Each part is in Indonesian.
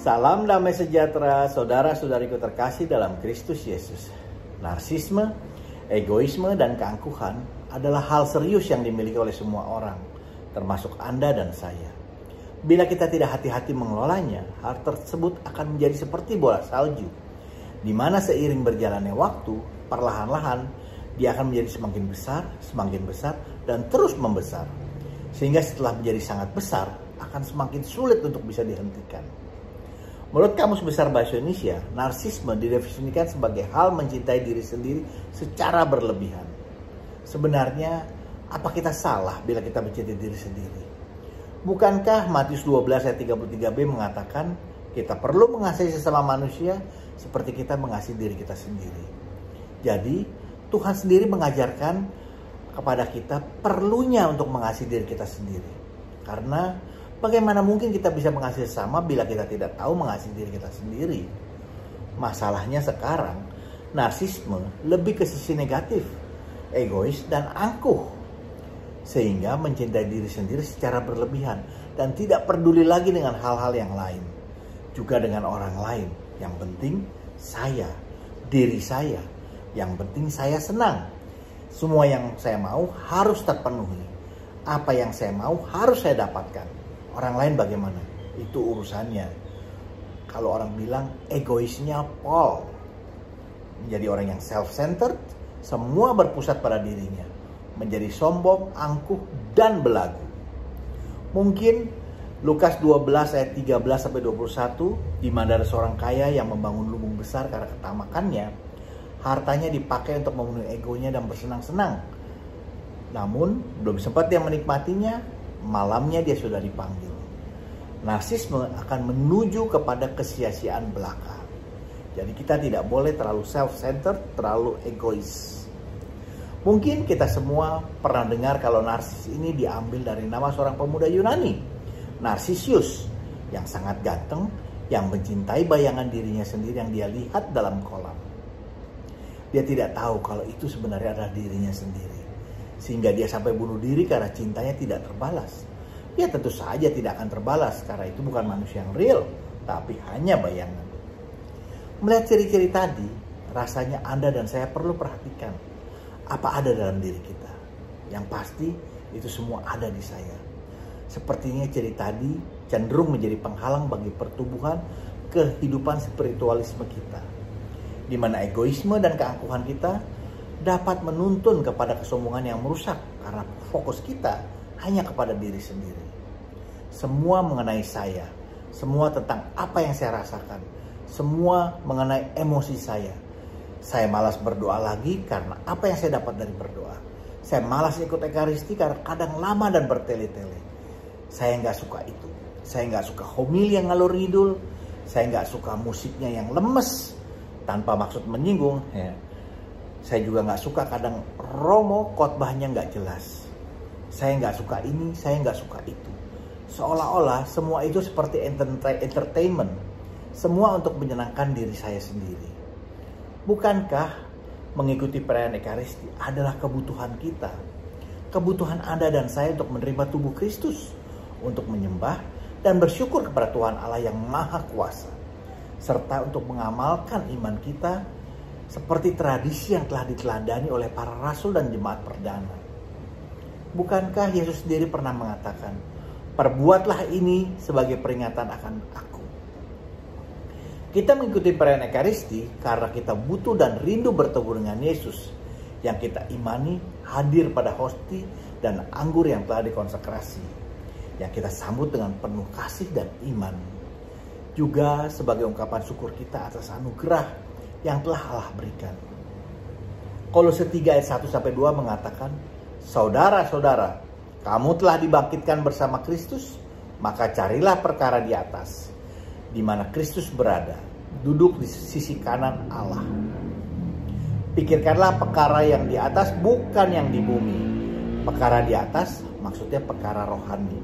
Salam damai sejahtera, saudara-saudariku terkasih dalam Kristus Yesus. Narsisme, egoisme, dan keangkuhan adalah hal serius yang dimiliki oleh semua orang, termasuk Anda dan saya. Bila kita tidak hati-hati mengelolanya, hal tersebut akan menjadi seperti bola salju, di mana seiring berjalannya waktu, perlahan-lahan dia akan menjadi semakin besar, dan terus membesar. Sehingga setelah menjadi sangat besar, akan semakin sulit untuk bisa dihentikan. Menurut Kamus Besar Bahasa Indonesia, narsisme didefinisikan sebagai hal mencintai diri sendiri secara berlebihan. Sebenarnya, apa kita salah bila kita mencintai diri sendiri? Bukankah Matius 12 ayat 33b mengatakan kita perlu mengasihi sesama manusia seperti kita mengasihi diri kita sendiri? Jadi, Tuhan sendiri mengajarkan kepada kita perlunya untuk mengasihi diri kita sendiri. Karena bagaimana mungkin kita bisa mengasihi sesama bila kita tidak tahu mengasihi diri kita sendiri? Masalahnya sekarang, narsisme lebih ke sisi negatif, egois, dan angkuh. Sehingga mencintai diri sendiri secara berlebihan dan tidak peduli lagi dengan hal-hal yang lain. Juga dengan orang lain. Yang penting saya, diri saya. Yang penting saya senang. Semua yang saya mau harus terpenuhi. Apa yang saya mau harus saya dapatkan. Orang lain bagaimana? Itu urusannya. Kalau orang bilang egoisnya Paul. Menjadi orang yang self-centered, semua berpusat pada dirinya. Menjadi sombong, angkuh, dan belagu. Mungkin Lukas 12 ayat 13-21, di mana ada seorang kaya yang membangun lubung besar karena ketamakannya, hartanya dipakai untuk memenuhi egonya dan bersenang-senang. Namun, belum sempat dia menikmatinya, malamnya dia sudah dipanggil. Narsisme akan menuju kepada kesia-siaan belaka. Jadi kita tidak boleh terlalu self-centered, terlalu egois. Mungkin kita semua pernah dengar kalau narsis ini diambil dari nama seorang pemuda Yunani, Narsisius, yang sangat ganteng, yang mencintai bayangan dirinya sendiri yang dia lihat dalam kolam. Dia tidak tahu kalau itu sebenarnya adalah dirinya sendiri. Sehingga dia sampai bunuh diri karena cintanya tidak terbalas. Ya tentu saja tidak akan terbalas karena itu bukan manusia yang real, tapi hanya bayangan. Melihat ciri-ciri tadi, rasanya Anda dan saya perlu perhatikan apa ada dalam diri kita. Yang pasti itu semua ada di saya. Sepertinya ciri tadi cenderung menjadi penghalang bagi pertumbuhan kehidupan spiritualisme kita. Di mana egoisme dan keangkuhan kita dapat menuntun kepada kesombongan yang merusak karena fokus kita hanya kepada diri sendiri. Semua mengenai saya, semua tentang apa yang saya rasakan, semua mengenai emosi saya. Saya malas berdoa lagi karena apa yang saya dapat dari berdoa. Saya malas ikut ekaristi karena kadang lama dan bertele-tele. Saya nggak suka itu. Saya nggak suka homili yang ngalur ngidul. Saya nggak suka musiknya yang lemes tanpa maksud menyinggung. Ya. Saya juga nggak suka kadang Romo khotbahnya nggak jelas. Saya nggak suka ini, saya nggak suka itu. Seolah-olah semua itu seperti entertainment. Semua untuk menyenangkan diri saya sendiri. Bukankah mengikuti perayaan Ekaristi adalah kebutuhan kita? Kebutuhan Anda dan saya untuk menerima tubuh Kristus. Untuk menyembah dan bersyukur kepada Tuhan Allah yang Maha Kuasa. Serta untuk mengamalkan iman kita seperti tradisi yang telah diteladani oleh para rasul dan jemaat perdana. Bukankah Yesus sendiri pernah mengatakan, perbuatlah ini sebagai peringatan akan aku. Kita mengikuti perayaan Ekaristi karena kita butuh dan rindu bertemu dengan Yesus yang kita imani hadir pada hosti dan anggur yang telah dikonsekrasi, yang kita sambut dengan penuh kasih dan iman. Juga sebagai ungkapan syukur kita atas anugerah yang telah Allah berikan. Kolose 3 ayat 1-2 mengatakan, saudara-saudara, kamu telah dibangkitkan bersama Kristus, maka carilah perkara di atas, di mana Kristus berada, duduk di sisi kanan Allah. Pikirkanlah perkara yang di atas, bukan yang di bumi. Perkara di atas maksudnya perkara rohani.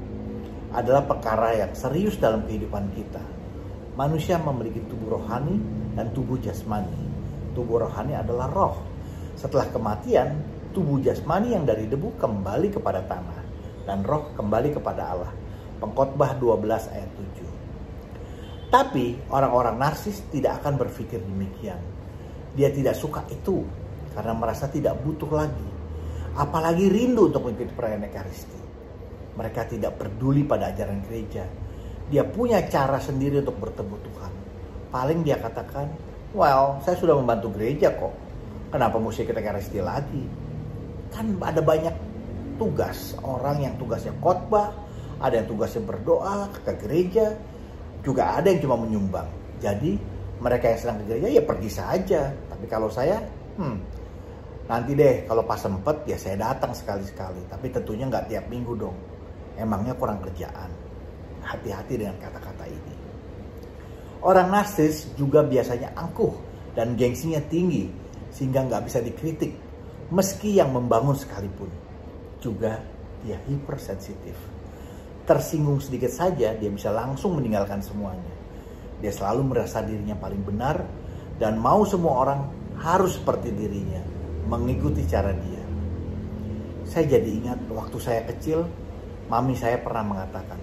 Adalah perkara yang serius dalam kehidupan kita. Manusia memiliki tubuh rohani dan tubuh jasmani. Tubuh rohani adalah roh. Setelah kematian, tubuh jasmani yang dari debu kembali kepada tanah, dan roh kembali kepada Allah. Pengkhotbah 12 ayat 7. Tapi orang-orang narsis tidak akan berpikir demikian. Dia tidak suka itu karena merasa tidak butuh lagi. Apalagi rindu untuk mengikuti perayaan Ekaristi. Mereka tidak peduli pada ajaran gereja. Dia punya cara sendiri untuk bertemu Tuhan. Paling dia katakan, well, saya sudah membantu gereja kok. Kenapa mesti ikut Ekaristi lagi? Kan ada banyak tugas. Orang yang tugasnya khotbah, ada yang tugasnya berdoa ke gereja, juga ada yang cuma menyumbang. Jadi mereka yang sedang ke gereja ya pergi saja. Tapi kalau saya, nanti deh kalau pas sempet ya saya datang sekali-sekali. Tapi tentunya nggak tiap minggu dong. Emangnya kurang kerjaan. Hati-hati dengan kata-kata ini. Orang narsis juga biasanya angkuh dan gengsinya tinggi sehingga nggak bisa dikritik meski yang membangun sekalipun. Juga dia hipersensitif. Tersinggung sedikit saja dia bisa langsung meninggalkan semuanya. Dia selalu merasa dirinya paling benar dan mau semua orang harus seperti dirinya, mengikuti cara dia. Saya jadi ingat waktu saya kecil, mami saya pernah mengatakan,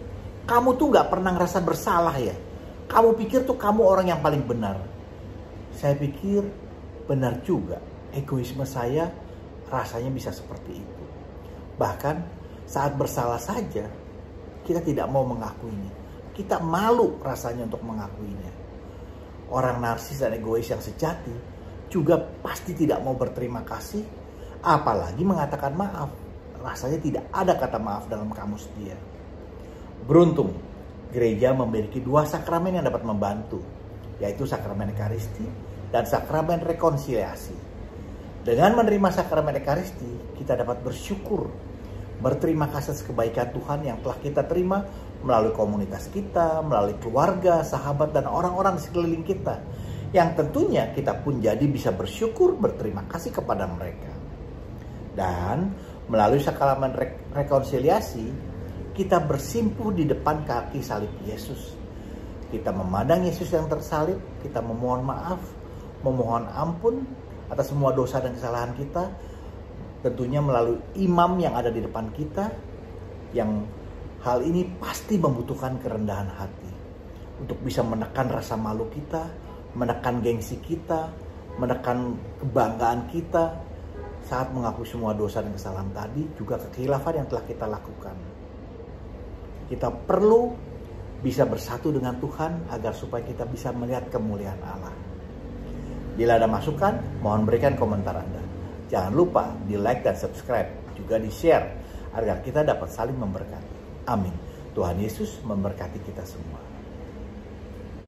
kamu tuh gak pernah ngerasa bersalah ya? Kamu pikir tuh kamu orang yang paling benar. Saya pikir benar juga, egoisme saya rasanya bisa seperti itu. Bahkan saat bersalah saja, kita tidak mau mengakuinya. Kita malu rasanya untuk mengakuinya. Orang narsis dan egois yang sejati juga pasti tidak mau berterima kasih, apalagi mengatakan maaf. Rasanya tidak ada kata maaf dalam kamus dia. Beruntung, gereja memiliki 2 sakramen yang dapat membantu, yaitu sakramen Ekaristi dan sakramen rekonsiliasi. Dengan menerima sakramen Ekaristi, kita dapat bersyukur, berterima kasih atas kebaikan Tuhan yang telah kita terima melalui komunitas kita, melalui keluarga, sahabat, dan orang-orang di sekeliling kita. Yang tentunya kita pun jadi bisa bersyukur, berterima kasih kepada mereka. Dan melalui sakramen rekonsiliasi, kita bersimpuh di depan kaki salib Yesus. Kita memandang Yesus yang tersalib, kita memohon maaf, memohon ampun atas semua dosa dan kesalahan kita. Tentunya melalui imam yang ada di depan kita, yang hal ini pasti membutuhkan kerendahan hati untuk bisa menekan rasa malu kita, menekan gengsi kita, menekan kebanggaan kita saat mengakui semua dosa dan kesalahan tadi, juga kekhilafan yang telah kita lakukan. Kita perlu bisa bersatu dengan Tuhan agar supaya kita bisa melihat kemuliaan Allah. Bila ada masukan, mohon berikan komentar Anda. Jangan lupa di like dan subscribe, juga di share agar kita dapat saling memberkati. Amin. Tuhan Yesus memberkati kita semua.